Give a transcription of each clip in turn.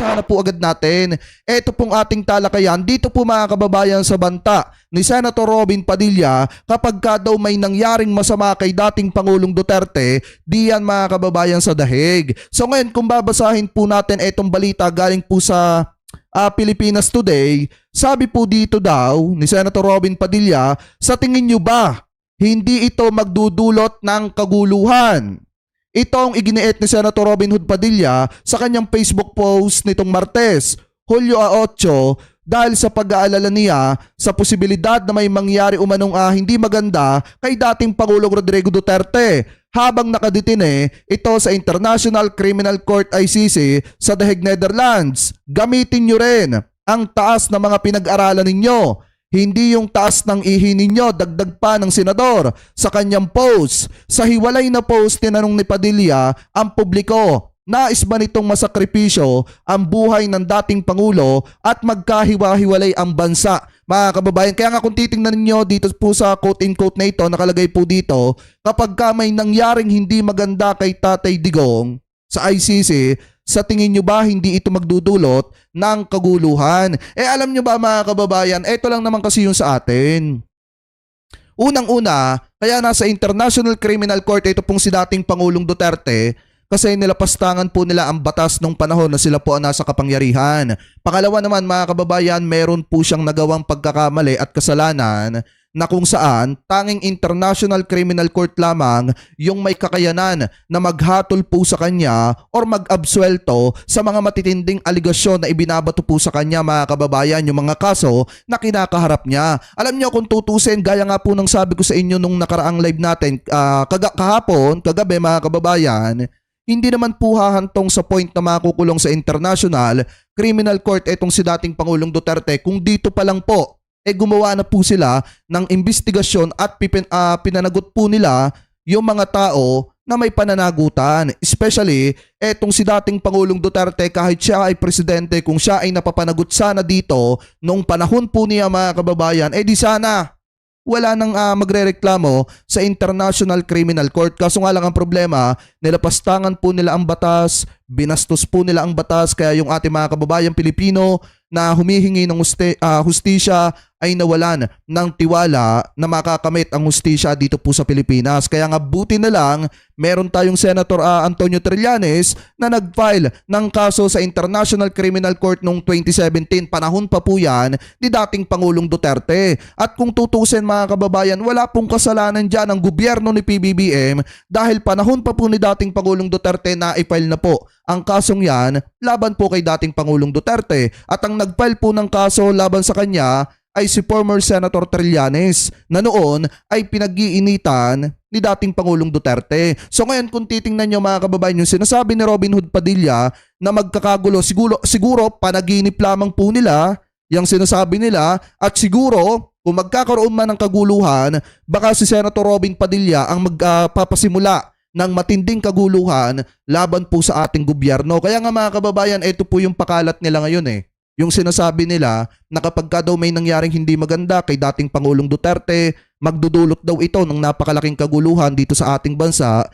umpisahan na po agad natin. Ito pong ating talakayan dito po mga kababayan sa banta ni Senator Robin Padilla kapag ka daw may nangyaring masama kay dating Pangulong Duterte, diyan mga kababayan sa dahig. So ngayon kung babasahin po natin itong balita galing po sa Pilipinas Today, sabi po dito daw ni Senator Robin Padilla, sa tingin nyo ba hindi ito magdudulot ng kaguluhan? Ito ang iginiit ni Senator Robin Hood Padilla sa kanyang Facebook post nitong Martes, Hulyo 8, dahil sa pag-aalala niya sa posibilidad na may mangyari umanong hindi maganda kay dating Pangulong Rodrigo Duterte habang nakadetine ito sa International Criminal Court ICC sa The Hague, Netherlands. Gamitin nyo rin ang taas na mga pinag-aralan ninyo. Hindi yung taas ng ihi ninyo, dagdag pa ng senador sa kanyang post. Sa hiwalay na post, tinanong ni Padilla ang publiko, nais ba nitong masakripisyo ang buhay ng dating Pangulo at magkahiwa-hiwalay ang bansa? Mga kababayan, kaya nga kung titingnan ninyo dito po sa quote-in-quote na ito, nakalagay po dito, kapag ka may nangyaring hindi maganda kay Tatay Digong sa ICC, sa tingin nyo ba hindi ito magdudulot ng kaguluhan? Alam nyo ba mga kababayan, ito lang naman kasi yung sa atin. Unang-una, kaya nasa International Criminal Court ito pong si dating Pangulong Duterte kasi nilapastangan po nila ang batas nung panahon na sila po ang nasa kapangyarihan. Pangalawa naman mga kababayan, meron po siyang nagawang pagkakamali at kasalanan na kung saan tanging International Criminal Court lamang yung may kakayanan na maghatol po sa kanya or mag-absuelto sa mga matitinding aligasyon na ibinabato po sa kanya mga kababayan, yung mga kaso na kinakaharap niya. Alam niyo kung tutusin, gaya nga po ng sabi ko sa inyo nung nakaraang live natin kagabi mga kababayan, hindi naman po hahantong sa point na makukulong sa International Criminal Court itong si dating Pangulong Duterte kung dito pa lang po gumawa na po sila ng investigasyon at pinanagot po nila yung mga tao na may pananagutan. Especially, etong si dating Pangulong Duterte, kahit siya ay presidente, kung siya ay napapanagot sana dito nung panahon po niya mga kababayan, di sana wala nang magrereklamo sa International Criminal Court. Kaso nga lang ang problema, nilapastangan po nila ang batas, binastos po nila ang batas, kaya yung ating mga kababayang Pilipino na humihingi ng hustisya ay nawalan ng tiwala na makakamit ang hustisya dito po sa Pilipinas. Kaya nga buti na lang meron tayong Senator Antonio Trillanes na nag-file ng kaso sa International Criminal Court noong 2017. Panahon pa po yan ni dating Pangulong Duterte. At kung tutusin mga kababayan, wala pong kasalanan dyan ang gobyerno ni PBBM dahil panahon pa po ni dating Pangulong Duterte na i-file na po ang kasong yan laban po kay dating Pangulong Duterte. At ang nag-file po ng kaso laban sa kanya ay si former Senator Trillanes na noon ay pinag-iinitan ni dating Pangulong Duterte. So ngayon kung titingnan nyo mga kababayan yung sinasabi ni Robin Hood Padilla na magkakagulo, siguro panaginip lamang po nila yung sinasabi nila at siguro kung magkakaroon man ng kaguluhan, baka si Senator Robin Padilla ang magpapasimula ng matinding kaguluhan laban po sa ating gobyerno. Kaya nga mga kababayan, ito po yung pakalat nila ngayon Yung sinasabi nila na kapag ka daw may nangyaring hindi maganda kay dating Pangulong Duterte, magdudulot daw ito ng napakalaking kaguluhan dito sa ating bansa.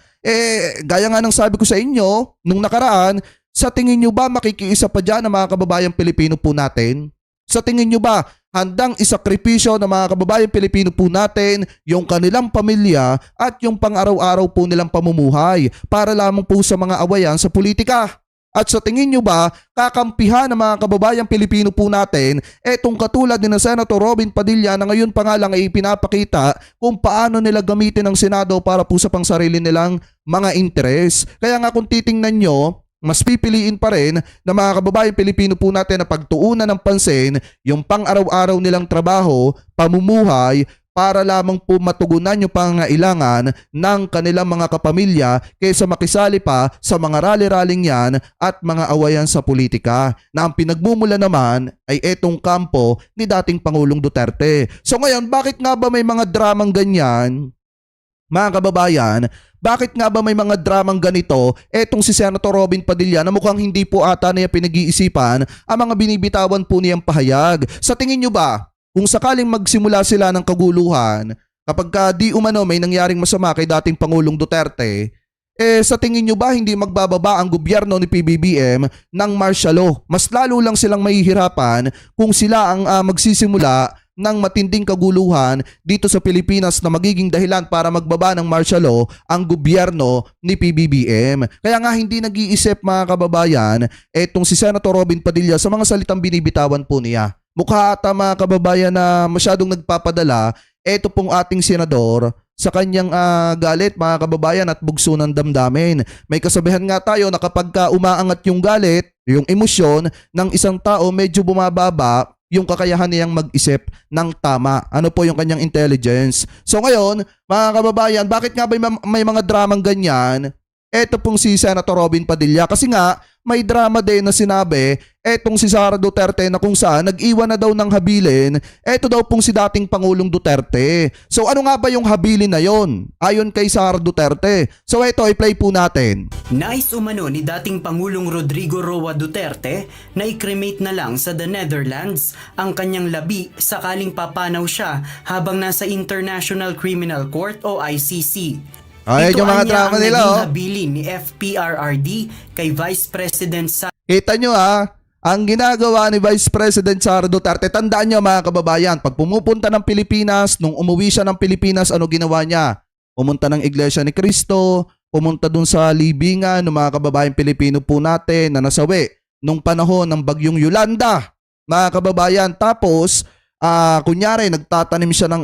Gaya nga ng sabi ko sa inyo, nung nakaraan, sa tingin nyo ba makikiisa pa dyan ang mga kababayang Pilipino po natin? Sa tingin nyo ba handang isakripisyo ng mga kababayang Pilipino po natin yung kanilang pamilya at yung pang-araw-araw po nilang pamumuhay para lamang po sa mga awayan sa politika? At sa tingin nyo ba, kakampihan ng mga kababayang Pilipino po natin etong katulad ni na Senator Robin Padilla na ngayon pa nga lang ay ipinapakita kung paano nila gamitin ang Senado para po sa pangsarili nilang mga interes. Kaya nga kung titingnan nyo, mas pipiliin pa rin na mga kababayang Pilipino po natin na pagtuunan ng pansin yung pang-araw-araw nilang trabaho, pamumuhay, para lamang po matugunan yung pangangailangan ng kanilang mga kapamilya kaysa makisali pa sa mga rally-rallying yan at mga awayan sa politika na ang pinagmumula naman ay etong kampo ni dating Pangulong Duterte. So ngayon, bakit nga ba may mga dramang ganyan? Mga kababayan, bakit nga ba may mga dramang ganito etong si Senator Robin Padilla na mukhang hindi po ata niya pinag-iisipan ang mga binibitawan po niyang pahayag? Sa tingin nyo ba, kung sakaling magsimula sila ng kaguluhan, kapag di umano may nangyaring masama kay dating Pangulong Duterte, Sa tingin nyo ba hindi magbababa ang gobyerno ni PBBM ng martial law? Mas lalo lang silang mahihirapan kung sila ang magsisimula ng matinding kaguluhan dito sa Pilipinas na magiging dahilan para magbaba ng martial law ang gobyerno ni PBBM. Kaya nga hindi nag-iisip mga kababayan etong si Senator Robin Padilla sa mga salitang binibitawan po niya. Mukha ata mga kababayan na masyadong nagpapadala eto pong ating senador sa kanyang galit mga kababayan at bugso ng damdamin. May kasabihan nga tayo na kapag umaangat yung galit, yung emosyon ng isang tao, medyo bumababa yung kakayahan niyang mag-isip ng tama. Ano po yung kanyang intelligence. So ngayon, mga kababayan, bakit nga ba may mga dramang ganyan? Eto pong si Senator Robin Padilla. Kasi nga, may drama din na sinabi, etong si Sara Duterte na kung saan nag-iwan na daw ng habilin, eto daw pong si dating Pangulong Duterte. So ano nga ba yung habilin na yon? Ayon kay Sara Duterte. So eto, i-play po natin. Nais umano ni dating Pangulong Rodrigo Roa Duterte na i-cremate na lang sa the Netherlands ang kanyang labi sakaling papanaw siya habang nasa International Criminal Court o ICC. Ay, yung mga drama nila, naging habilin ni FPRRD kay Vice President Kita nyo ang ginagawa ni Vice President Sara Duterte. Tandaan nyo mga kababayan, pag pumupunta ng Pilipinas, nung umuwi siya ng Pilipinas, ano ginawa niya? Pumunta ng Iglesia ni Cristo, pumunta dun sa libingan ng mga kababayan Pilipino po natin na nasawi nung panahon ng bagyong Yolanda. Mga kababayan, tapos kunyari nagtatanim siya ng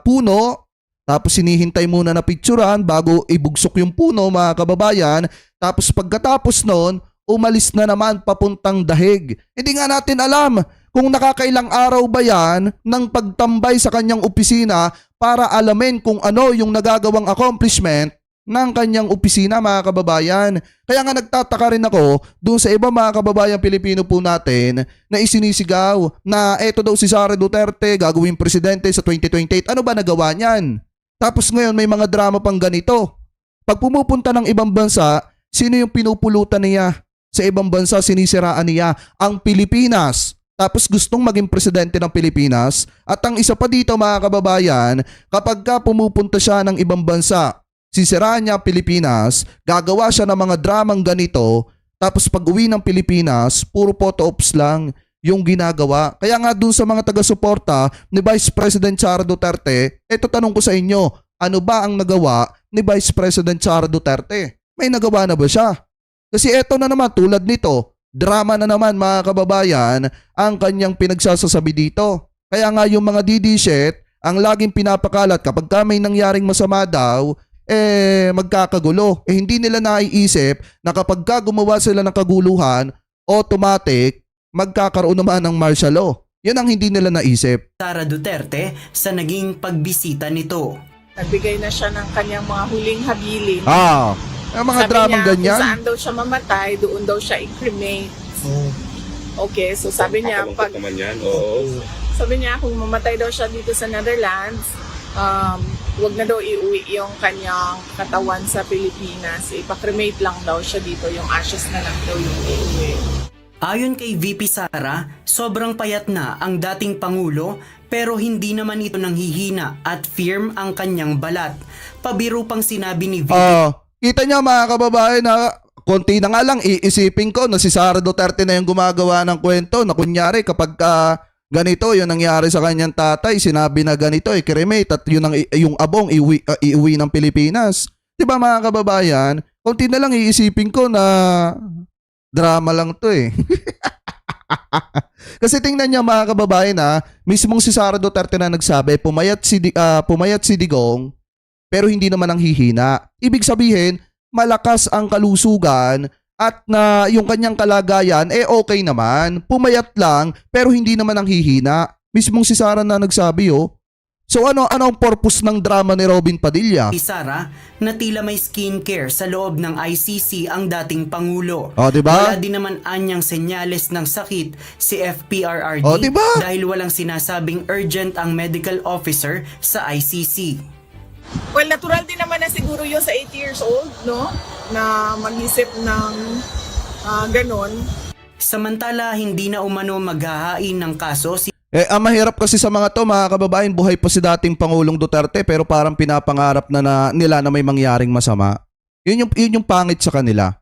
puno. Tapos sinihintay muna na picturean bago ibugsok yung puno mga kababayan. Tapos pagkatapos nun, umalis na naman papuntang dahig. Hindi nga natin alam kung nakakailang araw ba yan ng pagtambay sa kanyang opisina para alamin kung ano yung nagagawang accomplishment ng kanyang opisina mga kababayan. Kaya nga nagtataka rin ako doon sa iba mga kababayan Pilipino po natin na isinisigaw na eto daw si Sara Duterte gagawing presidente sa 2028. Ano ba nagawa niyan? Tapos ngayon may mga drama pang ganito. Pag pumupunta ng ibang bansa, sino yung pinupulutan niya? Sa ibang bansa, sinisiraan niya ang Pilipinas. Tapos gustong maging presidente ng Pilipinas. At ang isa pa dito mga kababayan, kapag ka pumupunta siya ng ibang bansa, sisiraan niya ang Pilipinas, gagawa siya ng mga dramang ganito, tapos pag uwi ng Pilipinas, puro photo ops lang yung ginagawa. Kaya nga dun sa mga taga-suporta ni Vice President Sara Duterte, eto tanong ko sa inyo, ano ba ang nagawa ni Vice President Sara Duterte? May nagawa na ba siya? Kasi eto na naman tulad nito, drama na naman mga kababayan ang kanyang pinagsasasabi dito. Kaya nga yung mga DD shit, ang laging pinapakalat kapag ka may nangyaring masama daw, magkakagulo. Hindi nila naiisip na kapag ka gumawa sila ng kaguluhan, automatic, magkakaroon naman ng martial law. Yan ang hindi nila naisip. Sara Duterte sa naging pagbisita nito. Nagbigay na siya ng kanyang mga huling habilin. Ang mga Sabi dramang niya, ganyan. kung saan daw siya mamatay, doon daw siya i-cremate. Okay, so sabi niya, naman yan. Oo. sabi niya kung mamatay daw siya dito sa Netherlands, wag na daw iuwi yung kanyang katawan sa Pilipinas. Ipa-cremate lang daw siya dito, yung ashes na lang daw yung iuwi. Ayon kay VP Sara, sobrang payat na ang dating Pangulo pero hindi naman ito nanghihina at firm ang kanyang balat. Pabiro pang sinabi ni VP. Kita niyo mga kababayan na konti na nga lang iisipin ko na si Sara Duterte na yung gumagawa ng kwento na kunyari kapag ganito yung nangyari sa kanyang tatay, sinabi na ganito i-cremate at yung abong iuwi ng Pilipinas. Diba mga kababayan, konti na lang iisipin ko na drama lang to eh. Kasi tingnan niya mga kababayan mismong si Sara Duterte na nagsabi, pumayat si Digong pero hindi naman ang hihina. Ibig sabihin, malakas ang kalusugan at na yung kanyang kalagayan okay naman. Pumayat lang pero hindi naman ang hihina. Mismong si Sara na nagsabi So ano ang purpose ng drama ni Robin Padilla? Si Sara na tila may skincare sa loob ng ICC ang dating Pangulo. Diba? Wala din naman anyang senyales ng sakit si FPRRD diba? dahil walang sinasabing urgent ang medical officer sa ICC. Well, natural din naman na siguro yun sa 8 years old, no? Na mag-isip ng ganon. Samantala, hindi na umano maghahain ng kaso si Ang mahirap kasi sa mga to, mga kababayan, buhay pa si dating Pangulong Duterte pero parang pinapangarap nila na may mangyaring masama. Yun yung pangit sa kanila.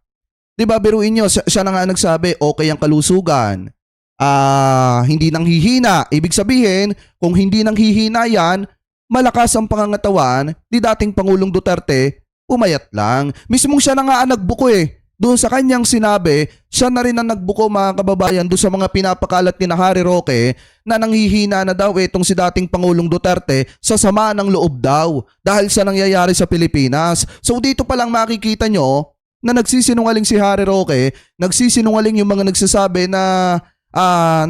'Di ba, biruin nyo, siya na nga nagsabi, okay ang kalusugan. Hindi nang hihina. Ibig sabihin, kung hindi nang hihina yan, malakas ang pangangatawan ni dating Pangulong Duterte, umayat lang. Mismong siya na nga ang nagbuko Doon sa kanyang sinabi, siya na rin ang nagbuko, mga kababayan, doon sa mga pinapakalat ni Harry Roque na nanghihina na daw itong si dating Pangulong Duterte sa sama ng loob daw dahil sa nangyayari sa Pilipinas. So dito pa lang makikita nyo na nagsisinungaling si Harry Roque, nagsisinungaling yung mga nagsasabi na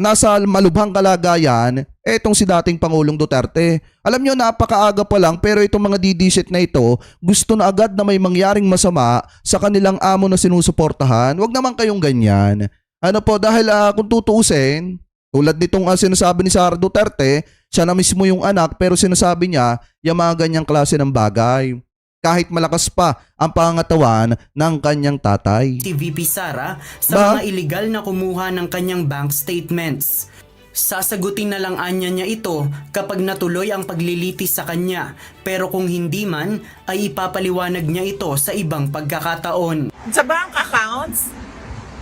nasa malubhang kalagayan etong si dating Pangulong Duterte. Alam nyo, napakaaga pa lang pero itong mga didisit na ito gusto na agad na may mangyaring masama sa kanilang amo na sinusuportahan. Huwag naman kayong ganyan. Ano po, dahil kung tutuusin, tulad nitong sinasabi ni Sara Duterte, siya na mismo yung anak pero sinasabi niya yung mga ganyang klase ng bagay. Kahit malakas pa ang pangangatawan ng kanyang tatay. Si VP Sara sa mga illegal na kumuha ng kanyang bank statements. Sasagutin na lang anya niya ito kapag natuloy ang paglilitis sa kanya, pero kung hindi man ay ipapaliwanag niya ito sa ibang pagkakataon. Sa bank accounts,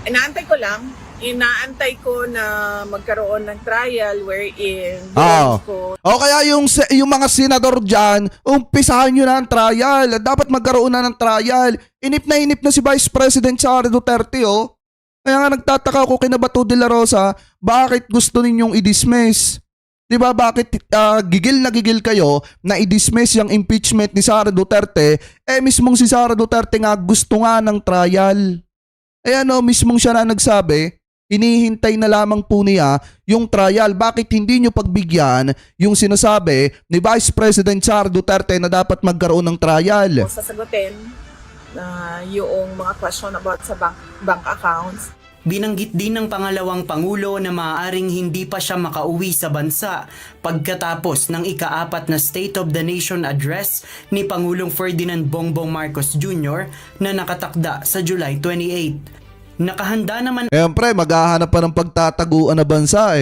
inaantay ko na magkaroon ng trial wherein ko. O kaya yung mga senador dyan, umpisahan nyo na ang trial. Dapat magkaroon na ng trial. Inip na si Vice President Sara Duterte Kaya nga nagtataka ako kina Bato de la Rosa, bakit gusto ninyong i-dismiss? Diba, bakit gigil na gigil kayo na i-dismiss yung impeachment ni Sara Duterte, mismong si Sara Duterte nga gusto nga ng trial. Mismong siya na nagsabi, hinihintay na lamang po niya yung trial. Bakit hindi nyo pagbigyan yung sinasabi ni Vice President Sara Duterte na dapat magkaroon ng trial? Sasagutin yung mga question about sa bank accounts. Binanggit din ng pangalawang Pangulo na maaaring hindi pa siya makauwi sa bansa pagkatapos ng ika-4 na State of the Nation Address ni Pangulong Ferdinand Bongbong Marcos Jr. na nakatakda sa July 28. Nakahanda naman Pre, maghahanap pa ng pagtataguan na bansa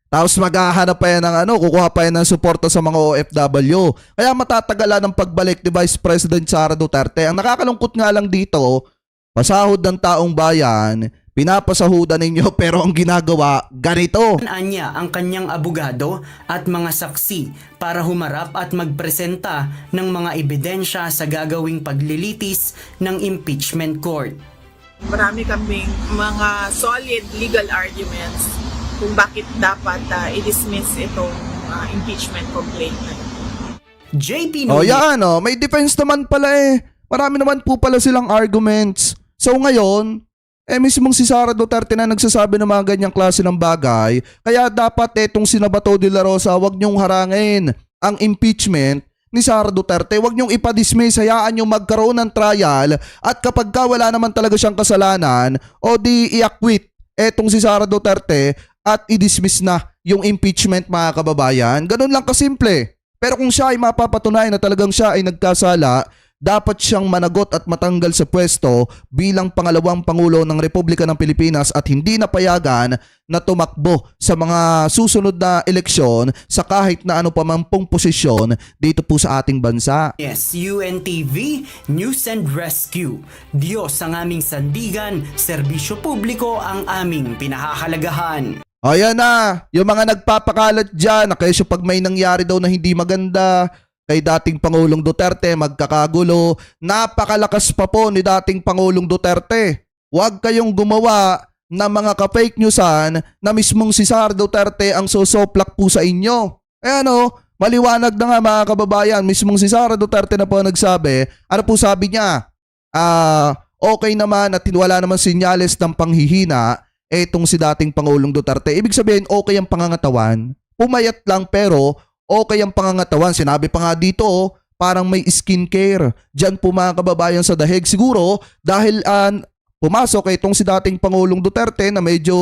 Tapos maghahanap pa yan ng kukuha pa yan ng suporta sa mga OFW. Kaya matatagalan ng pagbalik ni Vice President Sara Duterte. Ang nakakalungkot nga lang dito, pasahod ng taong bayan, pinapasahudan ninyo pero ang ginagawa ganito. Anya ang kanyang abogado at mga saksi para humarap at magpresenta ng mga ebidensya sa gagawing paglilitis ng impeachment court. Marami kaming mga solid legal arguments kung bakit dapat i-dismiss itong impeachment complaint. JP Nunez. Yan may defense naman pala Marami naman po pala silang arguments. So ngayon, mismong si Sara Duterte na nagsasabi ng mga ganyang klase ng bagay, kaya dapat itong sina Bato de la Rosa, wag niyong harangin ang impeachment ni Sara Duterte. Wag niyong ipa-dismiss, hayaan niyong magkaroon ng trial at kapag wala naman talaga siyang kasalanan, o di i-acquit etong si Sara Duterte at i-dismiss na yung impeachment, mga kababayan. Ganun lang kasimple. Pero kung siya ay mapapatunayan na talagang siya ay nagkasala, dapat siyang managot at matanggal sa pwesto bilang pangalawang Pangulo ng Republika ng Pilipinas at hindi napayagan na tumakbo sa mga susunod na eleksyon sa kahit na ano pa man pong posisyon dito po sa ating bansa. Yes, UNTV, News and Rescue. Diyos ang aming sandigan, serbisyo publiko ang aming pinahahalagahan. Ayan na, yung mga nagpapakalat dyan na kesyo pag may nangyari daw na hindi maganda kay dating Pangulong Duterte, magkakagulo. Napakalakas pa po ni dating Pangulong Duterte. Huwag kayong gumawa ng mga ka-fake newsan na mismong si Sara Duterte ang sosoplak po sa inyo. Maliwanag na nga, mga kababayan, mismong si Sara Duterte na po nagsabi. Ano po sabi niya? Okay naman at wala naman sinyales ng panghihina etong si dating Pangulong Duterte. Ibig sabihin, okay ang pangangatawan. Pumayat lang pero okay ang pangangatawan. Sinabi pa nga dito, parang may skincare. Diyan po, mga kababayan, sa dahig. Siguro dahil pumasok itong si dating Pangulong Duterte na medyo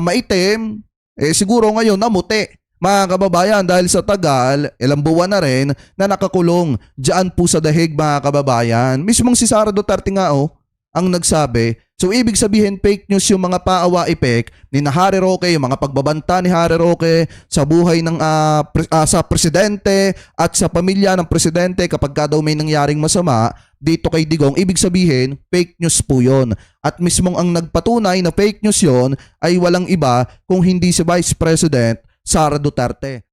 maitim, siguro ngayon namuti, mga kababayan, dahil sa tagal, ilang buwan na rin na nakakulong diyan po sa dahig, mga kababayan. Mismong si Sara Duterte nga ang nagsabi So ibig sabihin fake news yung mga paawa effect ni na Harry Roque, yung mga pagbabanta ni Harry Roque sa buhay ng sa presidente at sa pamilya ng presidente kapag ka daw may nangyaring masama dito kay Digong, ibig sabihin fake news po yun. At mismong ang nagpatunay na fake news yon ay walang iba kung hindi si Vice President Sara Duterte.